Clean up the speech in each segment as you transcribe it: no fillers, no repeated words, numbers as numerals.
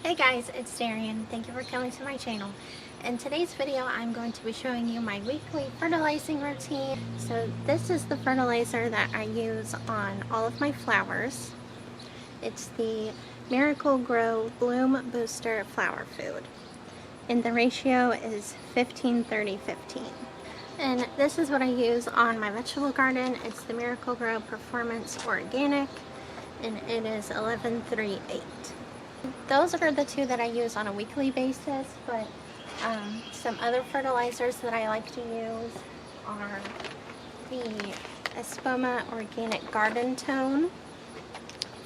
Hey guys, it's Darian. Thank you for coming to my channel. In today's video, I'm going to be showing you my weekly fertilizing routine. So this is the fertilizer that I use on all of my flowers. It's the Miracle Grow Bloom Booster Flower Food. And the ratio is 15-30-15. And this is what I use on my vegetable garden. It's the Miracle Grow Performance Organic, and it is 11-3-8. Those are the two that I use on a weekly basis, but some other fertilizers that I like to use are the Espoma Organic Garden Tone,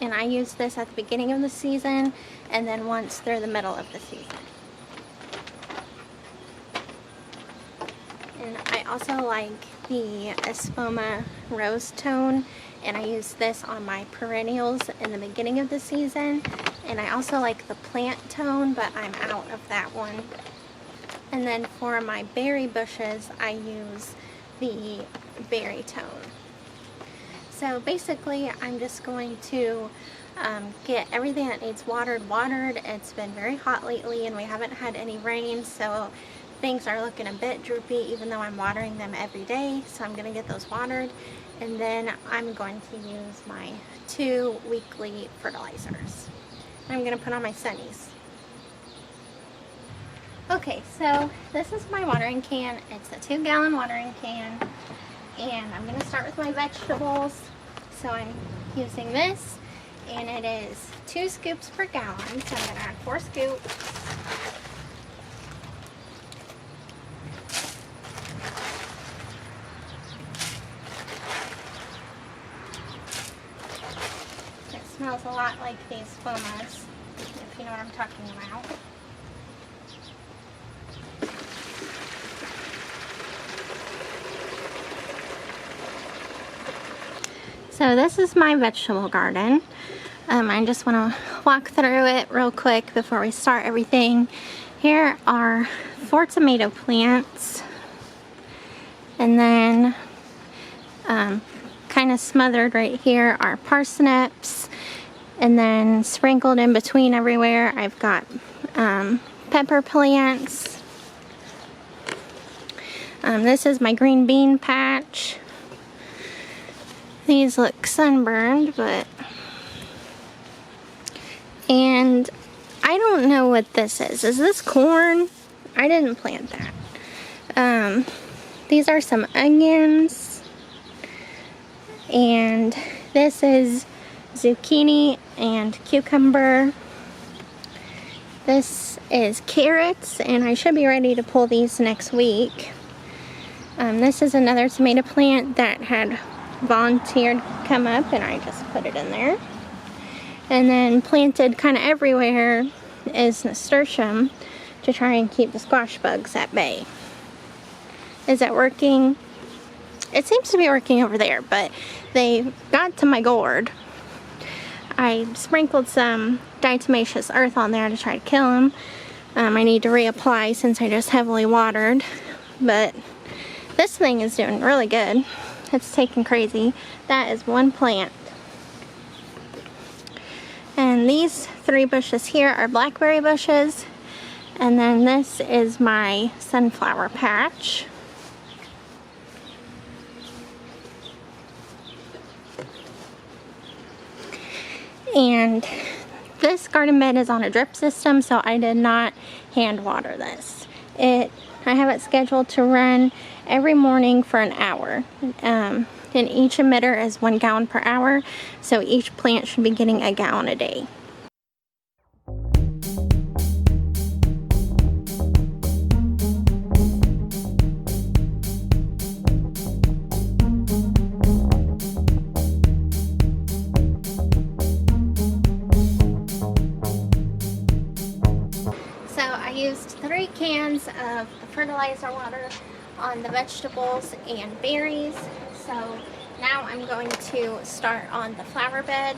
and I use this at the beginning of the season and then once through the middle of the season. And I also like the Espoma Rose Tone, and I use this on my perennials in the beginning of the season. And I also like the Plant Tone, but I'm out of that one. And then for my berry bushes, I use the Berry Tone. So basically, I'm just going to get everything that needs watered. It's been very hot lately and we haven't had any rain, so things are looking a bit droopy even though I'm watering them every day. So I'm going to get those watered, and then I'm going to use my 2 weekly fertilizers. I'm going to put on my sunnies. Okay, so this is my watering can. It's a 2-gallon watering can, and I'm going to start with my vegetables. So I'm using this, and it is 2 scoops per gallon, so I'm going to add 4 scoops. Smells a lot like these fomas, if you know what I'm talking about. So this is my vegetable garden. I just want to walk through it real quick before we start everything. Here are 4 tomato plants, and then kind of smothered right here are parsnips. And then sprinkled in between everywhere, I've got pepper plants. This is my green bean patch. These look sunburned, and I don't know what this is. Is this corn? I didn't plant that. These are some onions, and this is zucchini and cucumber. This is carrots, and I should be ready to pull these next week. This is another tomato plant that had volunteered come up, and I just put it in there. And then planted kind of everywhere is nasturtium to try and keep the squash bugs at bay. Is it working? It seems to be working over there, but they got to my gourd. I sprinkled some diatomaceous earth on there to try to kill them. I need to reapply since I just heavily watered, but this thing is doing really good. It's taking crazy. That is 1 plant. And these 3 bushes here are blackberry bushes, and then this is my sunflower patch. And this garden bed is on a drip system, so I did not hand water this. I have it scheduled to run every morning for an hour. And each emitter is 1 gallon per hour, so each plant should be getting 1 gallon a day. Used 3 cans of the fertilizer water on the vegetables and berries. So now I'm going to start on the flower bed,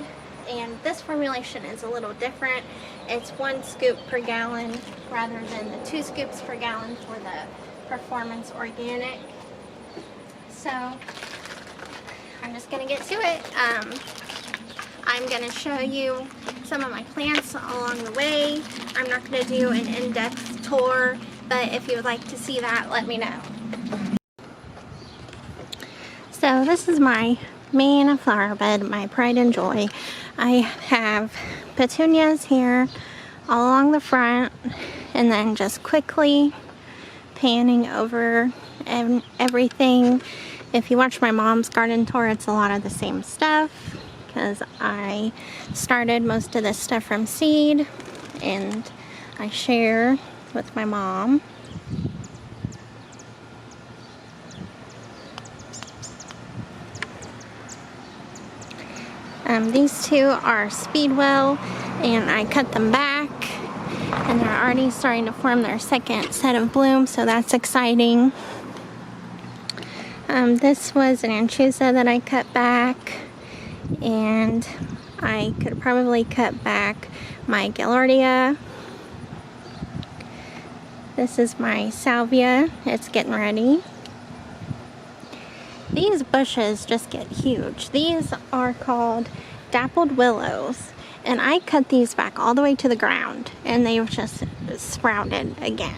and this formulation is a little different. It's 1 scoop per gallon rather than the 2 scoops per gallon for the Performance Organic. So I'm just gonna get to it. I'm going to show you some of my plants along the way. I'm not going to do an in-depth tour, but if you would like to see that, let me know. So this is my main flower bed, my pride and joy. I have petunias here all along the front, and then just quickly panning over everything. If you watch my mom's garden tour, it's a lot of the same stuff because I started most of this stuff from seed and I share with my mom. These two are Speedwell, and I cut them back and they're already starting to form their second set of blooms, so that's exciting. This was an Anchusa that I cut back, and I could probably cut back my Gaillardia. This is my Salvia. It's getting ready. These bushes just get huge. These are called dappled willows, and I cut these back all the way to the ground and they've just sprouted again.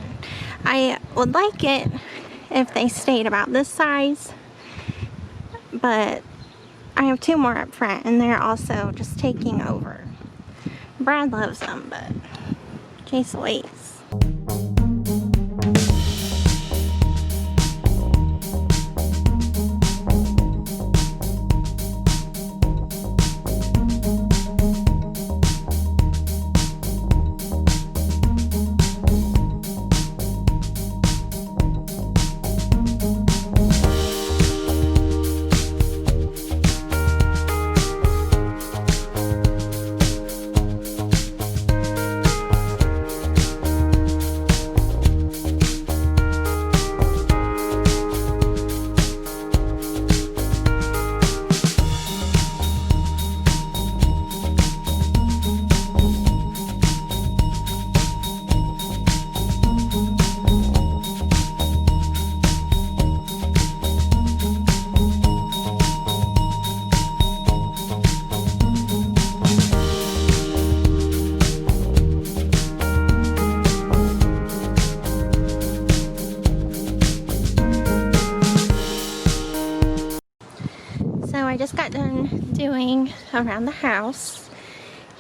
I would like it if they stayed about this size, but I have two more up front and they're also just taking over. Brad loves them, but Jace waits. I just got done doing around the house.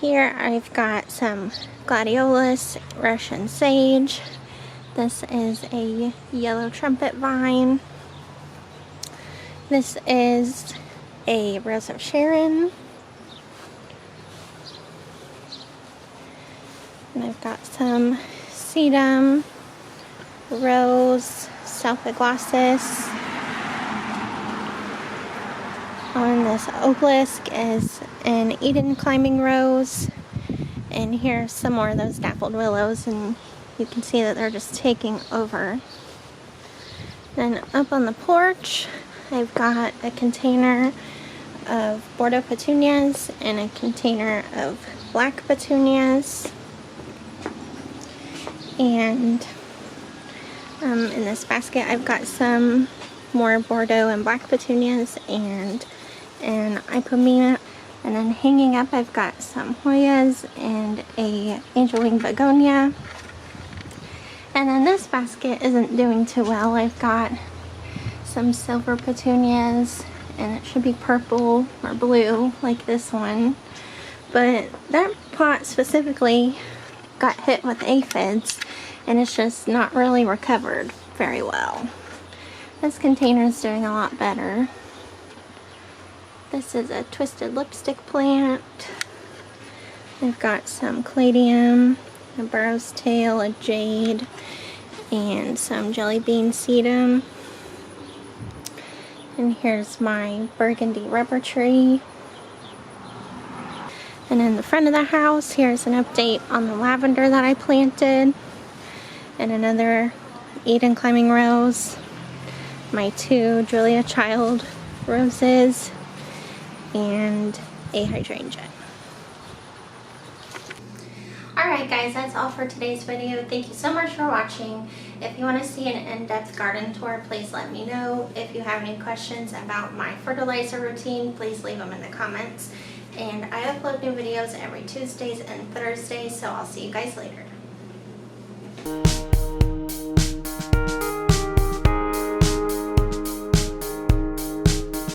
Here I've got some gladiolus, Russian sage. This is a yellow trumpet vine. This is a rose of Sharon. And I've got some sedum, rose, Salpiglossis. On this obelisk is an Eden climbing rose, and here's some more of those dappled willows, and you can see that they're just taking over. Then up on the porch I've got a container of Bordeaux petunias and a container of black petunias, and in this basket I've got some more Bordeaux and black petunias and an Ipomena. And then hanging up I've got some Hoyas and a angel wing begonia. And then this basket isn't doing too well. I've got some silver petunias, and it should be purple or blue like this one, but that pot specifically got hit with aphids and it's just not really recovered very well. This container is doing a lot better. This is a twisted lipstick plant. I've got some caladium, a burrow's tail, a jade, and some jelly bean sedum. And here's my burgundy rubber tree. And in the front of the house, here's an update on the lavender that I planted. And another Eden climbing rose. My two Julia Child roses. And a hydrangea. Alright guys, that's all for today's video. Thank you so much for watching. If you want to see an in-depth garden tour, please let me know. If you have any questions about my fertilizer routine, please leave them in the comments. And I upload new videos every Tuesdays and Thursdays, so I'll see you guys later.